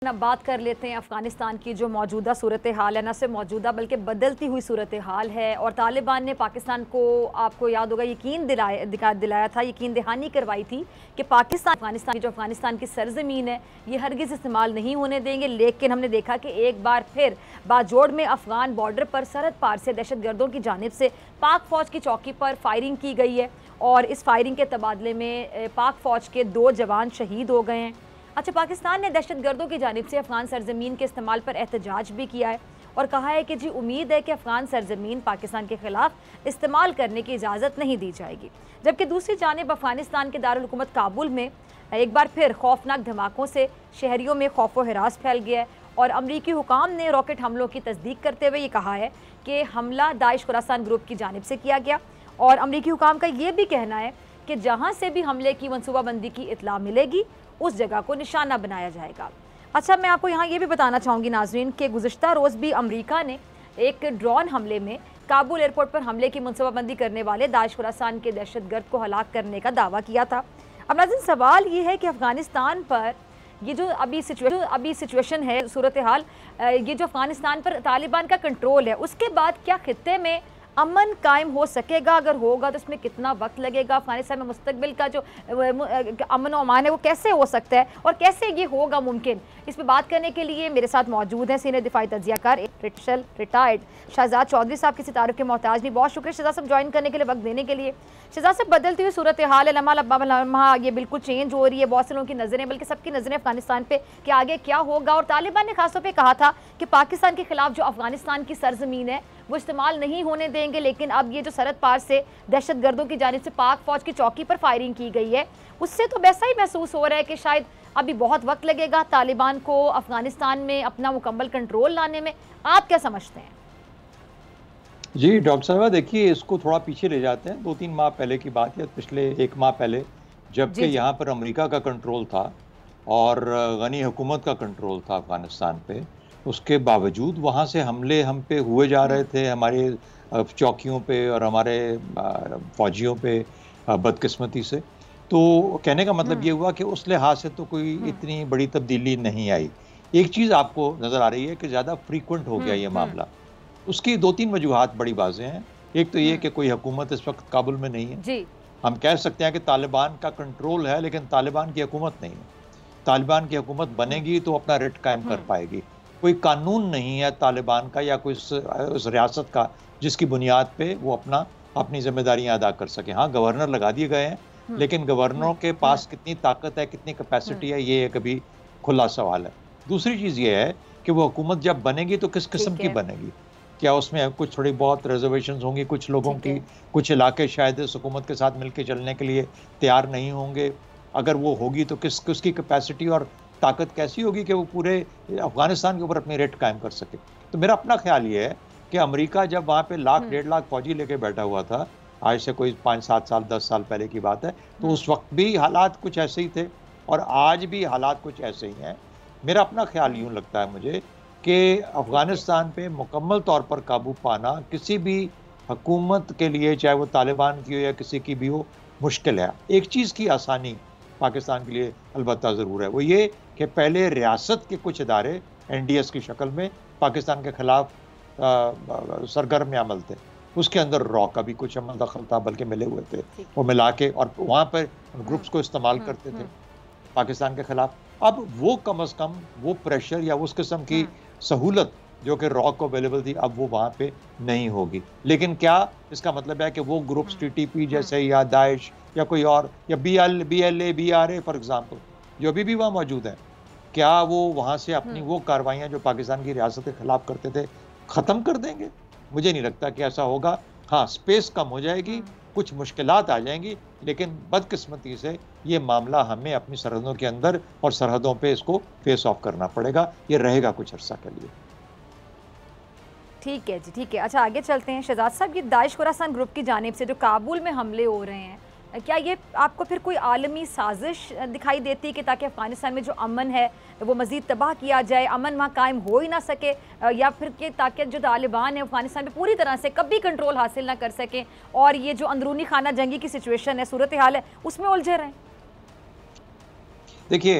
अब बात कर लेते हैं अफ़गानिस्तान की जो मौजूदा सूरत हाल है, न सिर्फ मौजूदा बल्कि बदलती हुई सूरत हाल है। और तालिबान ने पाकिस्तान को, आपको याद होगा, यकीन दिलाया था, यकीन दहानी करवाई थी कि पाकिस्तान अफ़गानिस्तान की सरजमीन है ये हरगिज़ इस्तेमाल नहीं होने देंगे। लेकिन हमने देखा कि एक बार फिर बाजोड़ में अफ़गान बॉर्डर पर सरहद पार से दहशत गर्दों की जानिब से पाक फ़ौज की चौकी पर फायरिंग की गई है और इस फायरिंग के तबादले में पाक फ़ौज के 2 जवान शहीद हो गए हैं। अच्छा, पाकिस्तान ने दहशत गर्दों की जानिब से अफ़गान सरजमीन के इस्तेमाल पर एहतजाज भी किया है और कहा है कि जी उम्मीद है कि अफ़गान सरजमीन पाकिस्तान के ख़िलाफ़ इस्तेमाल करने की इजाज़त नहीं दी जाएगी। जबकि दूसरी जानिब अफ़गानिस्तान के दारुल हुकूमत काबुल में एक बार फिर खौफनाक धमाकों से शहरियों में खौफ व हिरास फैल गया है और अमरीकी हुकाम ने रॉकेट हमलों की तस्दीक करते हुए ये कहा है कि हमला दाइश खुरासान ग्रुप की जानिब से किया गया। और अमरीकी हुकाम का ये भी कहना है कि जहाँ से भी हमले की मनसूबाबंदी की इतला मिलेगी उस जगह को निशाना बनाया जाएगा। अच्छा, मैं आपको यहाँ ये भी बताना चाहूँगी नाज़रीन कि गुज़िश्ता रोज़ भी अमरीका ने एक ड्रोन हमले में काबुल एयरपोर्ट पर हमले की मनसूबाबंदी करने वाले दाइश खुरासान के दहशतगर्द को हलाक करने का दावा किया था। अब नाज़रीन, सवाल ये है कि अफ़गानिस्तान पर ये जो अभी सिचुएशन है, सूरत हाल, ये जो अफ़गानिस्तान पर तालिबान का कंट्रोल है, उसके बाद क्या खित्ते में अमन कायम हो सकेगा? अगर होगा तो इसमें कितना वक्त लगेगा? अफगानिस्तान में मुस्तकबिल का जो अमन और अमान है वो कैसे हो सकता है और कैसे ये होगा मुमकिन? इस पर बात करने के लिए मेरे साथ मौजूद हैं सीनियर दिफाई तज्जियाकार रिटायर्ड शहजाद चौधरी साहब। किसी तारुफ के मोहताज नहीं, बहुत शुक्रिया शहजाद साहब ज्वाइन करने के लिए, वक्त देने के लिए। शहजाद साहब, बदलती हुई सूरत हाल है, लम्हा ये बिल्कुल चेंज हो रही है, बहुत से लोगों की नज़रें, बल्कि सबकी नज़रें अफगानिस्तान पे कि आगे क्या होगा। और तालिबान ने खासतौर पर कहा था कि पाकिस्तान के खिलाफ जो अफगानिस्तान की सरजमीन है वो इस्तेमाल नहीं होने देंगे। लेकिन अब ये जो सरहद पार से दहशत गर्दों की जानिब से पाक फौज की चौकी पर फायरिंग की गई है, उससे तो वैसा ही महसूस हो रहा है कि शायद अभी बहुत वक्त लगेगा तालिबान को अफगानिस्तान में अपना मुकम्मल कंट्रोल लाने में। आप क्या समझते हैं? जी डॉक्टर साहबा, देखिए इसको थोड़ा पीछे ले जाते हैं। 2-3 माह पहले की बात है, पिछले 1 माह पहले, जबकि यहाँ पर अमेरिका का कंट्रोल था और गनी हुकूमत का कंट्रोल था अफगानिस्तान पे, उसके बावजूद वहाँ से हमले हम पे हुए जा रहे थे, हमारे चौकियों पे और हमारे फौजियों पे, बदकिस्मती से। तो कहने का मतलब ये हुआ कि उस लिहाज से तो कोई इतनी बड़ी तब्दीली नहीं आई। एक चीज़ आपको नज़र आ रही है कि ज़्यादा फ्रीक्वेंट हो गया ये मामला। उसकी 2-3 वजूहात बड़ी वाज़ेह हैं। एक तो ये कि कोई हुकूमत इस वक्त काबुल में नहीं है जी। हम कह सकते हैं कि तालिबान का कंट्रोल है, लेकिन तालिबान की हुकूमत नहीं है। तालिबान की हुकूमत बनेगी तो अपना रिट कायम कर पाएगी। कोई कानून नहीं है तालिबान का या कोई उस रियासत का जिसकी बुनियाद पे वो अपनी जिम्मेदारियां अदा कर सके। हाँ, गवर्नर लगा दिए गए हैं, लेकिन गवर्नरों के पास कितनी ताकत है, कितनी कैपेसिटी है, ये एक अभी खुला सवाल है। दूसरी चीज़ ये है कि वो हुकूमत जब बनेगी तो किस किस्म की बनेगी? क्या उसमें कुछ थोड़ी बहुत रिजर्वेशंस होंगी कुछ लोगों की, कुछ इलाके शायद इस हुकूमत के साथ मिलकर चलने के लिए तैयार नहीं होंगे। अगर वो होगी तो किसकी कैपेसिटी और ताकत कैसी होगी कि वो पूरे अफगानिस्तान के ऊपर अपनी रेट कायम कर सके। तो मेरा अपना ख्याल ये है कि अमेरिका जब वहाँ पे 1,00,000-1.5 लाख फौजी लेके बैठा हुआ था, आज से कोई 5-7 साल 10 साल पहले की बात है, तो उस वक्त भी हालात कुछ ऐसे ही थे और आज भी हालात कुछ ऐसे ही हैं। मेरा अपना ख्याल यूँ लगता है मुझे कि अफगानिस्तान पे मुकम्मल तौर पर काबू पाना किसी भी हुकूमत के लिए, चाहे वो तालिबान की हो या किसी की भी हो, मुश्किल है। एक चीज़ की आसानी पाकिस्तान के लिए अलबत्ता ज़रूर है, वो ये कि पहले रियासत के कुछ इदारे NDS की शक्ल में पाकिस्तान के ख़िलाफ़ सरगर्म अमल थे। उसके अंदर रॉ का भी कुछ अमल दखल था, बल्कि मिले हुए थे, वो मिला के और वहाँ पर ग्रुप्स को इस्तेमाल करते थे पाकिस्तान के ख़िलाफ़। अब वो कम अज़ कम वो प्रेशर या उस किस्म की सहूलत जो कि रॉ को अवेलेबल थी, अब वो वहाँ पे नहीं होगी। लेकिन क्या इसका मतलब है कि वो ग्रुप्स TTP जैसे या दाइश या कोई और या BLA BRA फॉर एग्जांपल जो अभी भी वहाँ मौजूद हैं, क्या वो वहाँ से अपनी वो कार्रवाइयाँ जो पाकिस्तान की रियासत के खिलाफ करते थे ख़त्म कर देंगे? मुझे नहीं लगता कि ऐसा होगा। हाँ, स्पेस कम हो जाएगी, कुछ मुश्किलात आ जाएंगी, लेकिन बदकिस्मती से ये मामला हमें अपनी सरहदों के अंदर और सरहदों पे इसको फेस ऑफ करना पड़ेगा। ये रहेगा कुछ अर्सा के लिए। ठीक है जी, ठीक है। अच्छा, आगे चलते हैं शहजाद साहब। ये दाइश खुरासान ग्रुप की जानिब से जो काबुल में हमले हो रहे हैं, क्या ये आपको फिर कोई आलमी साजिश दिखाई देती है कि ताकि अफ़गानिस्तान में जो अमन है वो मज़ीद तबाह किया जाए, अमन वहाँ कायम हो ही ना सके, या फिर कि ताकि जो तालिबान है अफ़गानिस्तान में पूरी तरह से कभी कंट्रोल हासिल ना कर सकें और ये जो अंदरूनी खाना जंगी की सिचुएशन है, सूरत हाल है, उसमें उलझे रहें? देखिए,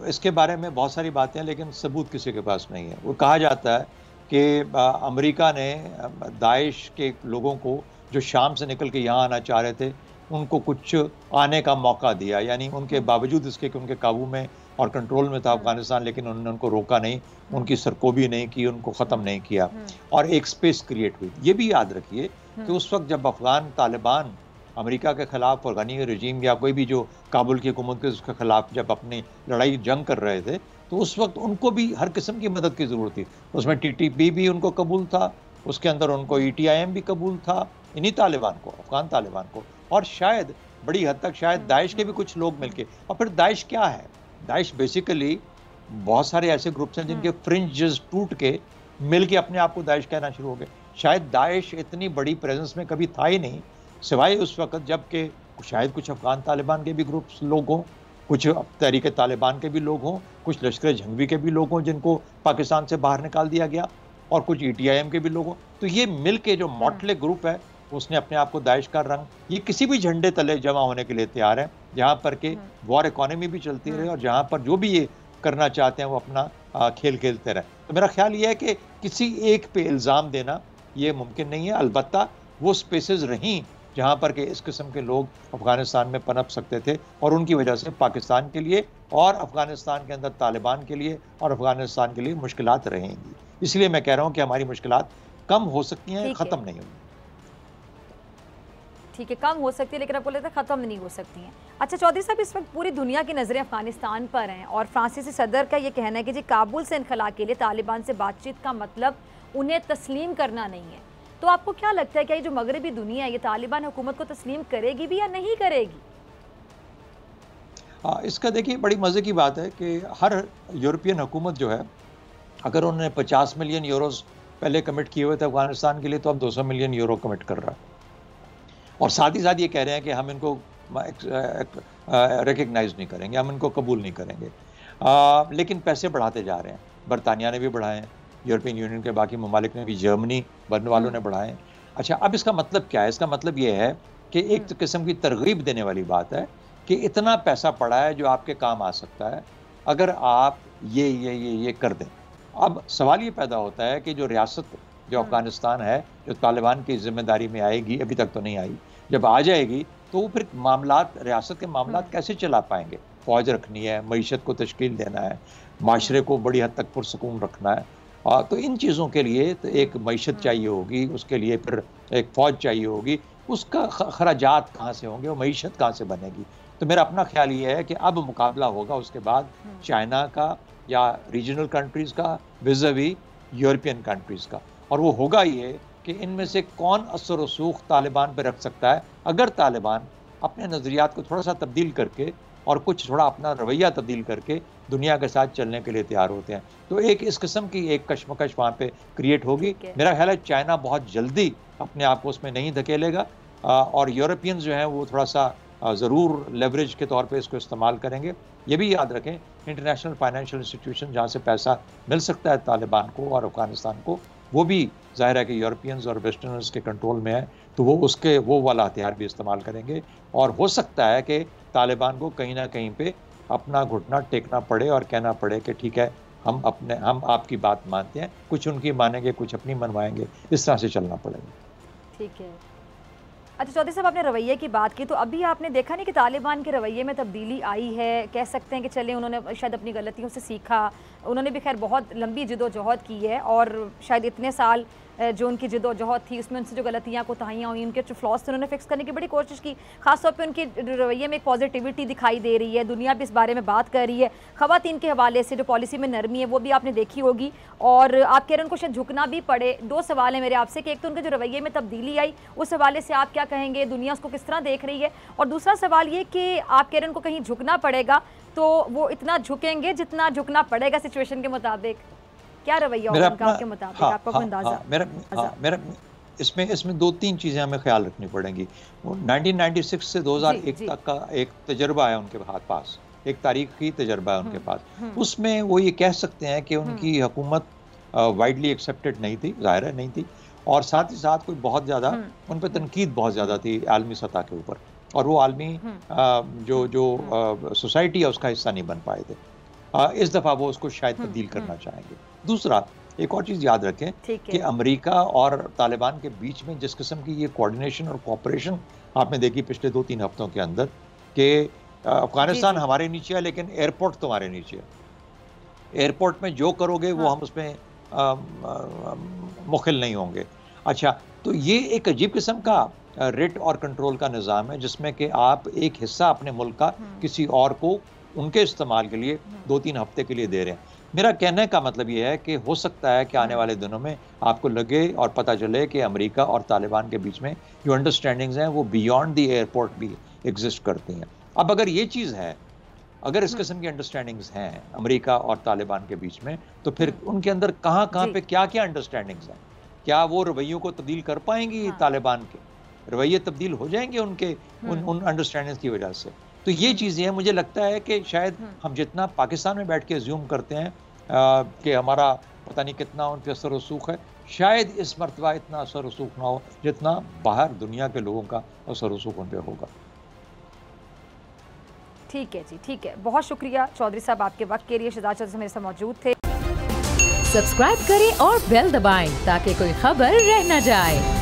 इसके बारे में बहुत सारी बातें हैं, लेकिन सबूत किसी के पास नहीं है। वो कहा जाता है कि अमेरिका ने दाइश के लोगों को जो शाम से निकल के यहाँ आना चाह रहे थे, उनको कुछ आने का मौका दिया, यानी उनके बावजूद इसके कि उनके काबू में और कंट्रोल में था अफगानिस्तान, लेकिन उन्होंने उनको रोका नहीं, उनकी सरकोबी नहीं की, उनको ख़त्म नहीं किया और एक स्पेस क्रिएट हुई। ये भी याद रखिए कि उस वक्त जब अफगान तालिबान अमेरिका के खिलाफ और गनी रजीम या कोई भी जो काबुल की हुकूमत के उसके खिलाफ जब अपनी लड़ाई जंग कर रहे थे, तो उस वक्त उनको भी हर किस्म की मदद की ज़रूरत थी। उसमें टीटीपी भी उनको कबूल था, उसके अंदर उनको ईटीआईएम भी कबूल था, इन्हीं तालिबान को, अफगान तालिबान को, और शायद बड़ी हद तक शायद दाइश के भी कुछ लोग मिलके। और फिर दाइश क्या है? दाइश बेसिकली बहुत सारे ऐसे ग्रुप्स हैं जिनके फ्रिंजेस टूट के मिलके अपने आप को दाइश कहना शुरू हो गए। शायद दाइश इतनी बड़ी प्रेजेंस में कभी था ही नहीं, सिवाय उस वक्त जबकि शायद कुछ अफगान तालिबान के भी ग्रुप्स लोग हों, कुछ तहरीक तालिबान के भी लोग हों, कुछ लश्कर जंगवी के भी लोग हों जिनको पाकिस्तान से बाहर निकाल दिया गया, और कुछ ईटीआईएम के भी लोग हों। तो ये मिल के जो मोटले ग्रुप है, उसने अपने आप को दाइश का रंग, ये किसी भी झंडे तले जमा होने के लिए तैयार है, जहाँ पर के वॉर इकोनॉमी भी चलती रहे और जहाँ पर जो भी ये करना चाहते हैं वो अपना खेल खेलते रहे। तो मेरा ख्याल ये है कि किसी एक पे इल्ज़ाम देना ये मुमकिन नहीं है। अलबत्ता वो स्पेसेस रहीं जहाँ पर के इस किस्म के लोग अफगानिस्तान में पनप सकते थे, और उनकी वजह से पाकिस्तान के लिए और अफगानिस्तान के अंदर तालिबान के लिए और अफगानिस्तान के लिए मुश्किलात रहेंगी। इसलिए मैं कह रहा हूँ कि हमारी मुश्किलात कम हो सकती हैं, ख़त्म नहीं होंगी। ठीक है, कम हो सकती है, लेकिन आप बोले थे ख़त्म नहीं हो सकती हैं। अच्छा चौधरी साहब, इस वक्त पूरी दुनिया की नज़रें अफगानिस्तान पर हैं और फ्रांसीसी सदर का ये कहना है कि जी काबुल से इनखला के लिए तालिबान से बातचीत का मतलब उन्हें तस्लीम करना नहीं है। तो आपको क्या लगता है, क्या ये जो मगरबी दुनिया है ये तालिबान हुकूमत को तस्लीम करेगी भी या नहीं करेगी? इसका देखिए बड़ी मज़े की बात है कि हर यूरोपियन हुकूमत जो है, अगर उन्होंने 50 मिलियन यूरोस पहले कमिट किए हुए थे अफगानिस्तान के लिए, तो अब 200 मिलियन यूरो कमिट कर रहा है, और साथ ही साथ ये कह रहे हैं कि हम इनको रिकग्नाइज नहीं करेंगे, हम इनको कबूल नहीं करेंगे। लेकिन पैसे बढ़ाते जा रहे हैं। बरतानिया ने भी बढ़ाए हैं, यूरोपियन यूनियन के बाकी ममालिक ने भी, जर्मनी बनने वालों ने बढ़ाए हैं। अच्छा, अब इसका मतलब क्या है? इसका मतलब ये है कि एक किस्म की तरगीब देने वाली बात है कि इतना पैसा पड़ा है जो आपके काम आ सकता है अगर आप ये कर दें। अब सवाल ये पैदा होता है कि जो रियासत जो अफगानिस्तान है, जो तालिबान की जिम्मेदारी में आएगी, अभी तक तो नहीं आई, जब आ जाएगी तो फिर मामलात, रियासत के मामलात कैसे चला पाएंगे? फौज रखनी है, मईशत को तश्कील देना है, माशरे को बड़ी हद तक पुरसकून रखना है, तो इन चीज़ों के लिए तो एक मईशत चाहिए होगी, उसके लिए फिर एक फ़ौज चाहिए होगी, उसका खराजात कहाँ से होंगे, वो मईशत कहाँ से बनेगी? तो मेरा अपना ख्याल ये है कि अब मुकाबला होगा उसके बाद चाइना का या रीजनल कंट्रीज़ का विज़-अ-वी यूरोपियन कंट्रीज़ का, और वो होगा ये कि इनमें से कौन असर रसूख तालिबान पर रख सकता है। अगर तालिबान अपने नज़रियात को थोड़ा सा तब्दील करके और कुछ थोड़ा अपना रवैया तब्दील करके दुनिया के साथ चलने के लिए तैयार होते हैं, तो एक इस किस्म की एक कशमकश वहाँ पे क्रिएट होगी। मेरा ख्याल है चाइना बहुत जल्दी अपने आप को उसमें नहीं धकेलेगा, और यूरोपियंस जो हैं वो थोड़ा सा ज़रूर लेवरेज के तौर पे इसको इस्तेमाल करेंगे। ये भी याद रखें, इंटरनेशनल फाइनेंशियल इंस्टीट्यूशन जहाँ से पैसा मिल सकता है तालिबान को और अफगानिस्तान को, वो भी ज़ाहिर है कि यूरोपियंस और वेस्टर्नर्स के कंट्रोल में है, तो वो वाला हथियार भी इस्तेमाल करेंगे, और हो सकता है कि तालिबान को कहीं ना कहीं पे अपना घुटना टेकना पड़े और कहना पड़े कि ठीक है, हम आपकी बात मानते हैं, कुछ उनकी मानेंगे, कुछ अपनी मनवाएंगे, इस तरह से चलना पड़ेगा। ठीक है। अच्छा चौधरी साहब, आपने रवैये की बात की, तो अभी आपने देखा नहीं कि तालिबान के रवैये में तब्दीली आई है? कह सकते हैं कि चले उन्होंने शायद अपनी गलतियों से सीखा, उन्होंने भी खैर बहुत लंबी जिदोजहद की है, और शायद इतने साल जो उनकी जिदोजहद थी उसमें उनसे जो गलतियाँ कोताहियाँ हुई, उनके जो फ्लॉज थे, उन्होंने फिक्स करने की बड़ी कोशिश की। खासतौर पे उनके रवैये में एक पॉजिटिविटी दिखाई दे रही है, दुनिया भी इस बारे में बात कर रही है। ख़वातीन के हवाले से जो पॉलिसी में नरमी है वो भी आपने देखी होगी, और आप कह रहे हैं उनको शायद झुकना भी पड़े। दो सवाल है मेरे आपसे कि एक तो उनके जो रवैये में तब्दीली आई, उस हवाले से आप क्या कहेंगे, दुनिया उसको किस तरह देख रही है? और दूसरा सवाल ये कि आप कह रहे हैं उनको कहीं झुकना पड़ेगा, तो वो इतना झुकेंगे जितना झुकना पड़ेगा सिचुएशन के मुताबिक? क्या रवैया होगा उनका आपके मुताबिक, आपका कोई अंदाजा? मेरा इसमें दो तीन चीज़ें हमें ख्याल रखनी पड़ेंगी। 1996 से 2001 तक का एक तजर्बा है उनके पास, एक तारीखी तजर्बा है उनके पास। उसमें वो ये कह सकते हैं कि उनकी हुकूमत वाइडली एक्सेप्टेड नहीं थी, ज़ाहिर है नहीं थी, और साथ ही साथ कोई बहुत ज़्यादा उन पर तनकीद बहुत ज़्यादा थी आलमी सतह के ऊपर। और वो आलमी जो सोसाइटी है उसका हिस्सा नहीं बन पाए थे। इस दफ़ा वो उसको शायद तब्दील करना चाहेंगे। दूसरा, एक और चीज़ याद रखें कि अमेरिका और तालिबान के बीच में जिस किस्म की ये कोऑर्डिनेशन और कोऑपरेशन आपने देखी पिछले 2-3 हफ्तों के अंदर, कि अफगानिस्तान हमारे नीचे है लेकिन एयरपोर्ट तुम्हारे नीचे है। एयरपोर्ट में जो करोगे वो हम उसमें मुखिल नहीं होंगे। अच्छा, तो ये एक अजीब किस्म का रेट और कंट्रोल का निज़ाम है जिसमें कि आप एक हिस्सा अपने मुल्क का किसी और को उनके इस्तेमाल के लिए 2-3 हफ्ते के लिए दे रहे हैं। मेरा कहने का मतलब ये है कि हो सकता है कि आने वाले दिनों में आपको लगे और पता चले कि अमेरिका और तालिबान के बीच में जो अंडरस्टैंडिंग्स हैं वो बियॉन्ड द एयरपोर्ट भी एग्जिस्ट करती हैं। अब अगर ये चीज़ है, अगर इस किस्म की अंडरस्टैंडिंग्स हैं अमेरिका और तालिबान के बीच में, तो फिर उनके अंदर कहाँ पे क्या-क्या अंडरस्टैंडिंग्स हैं? क्या वो रवैयों को तब्दील कर पाएंगी? तालिबान के रवैये तब्दील हो जाएंगे उनके उन अंडरस्टैंडिंग्स की वजह से? तो ये चीज़ें हैं, मुझे लगता है कि शायद हम जितना पाकिस्तान में बैठ के अज्यूम करते हैं कि हमारा पता नहीं कितना उन पर असर रसूख है, शायद इस मरतबा इतना असर रसूख ना हो जितना बाहर दुनिया के लोगों का असर रसूख उन पर होगा। ठीक है जी, ठीक है। बहुत शुक्रिया चौधरी साहब आपके वक्त के लिए। शहजाद चौधरी मेरे साथ मौजूद थे। सब्सक्राइब करें और बेल दबाएं ताकि कोई खबर रह न जाए।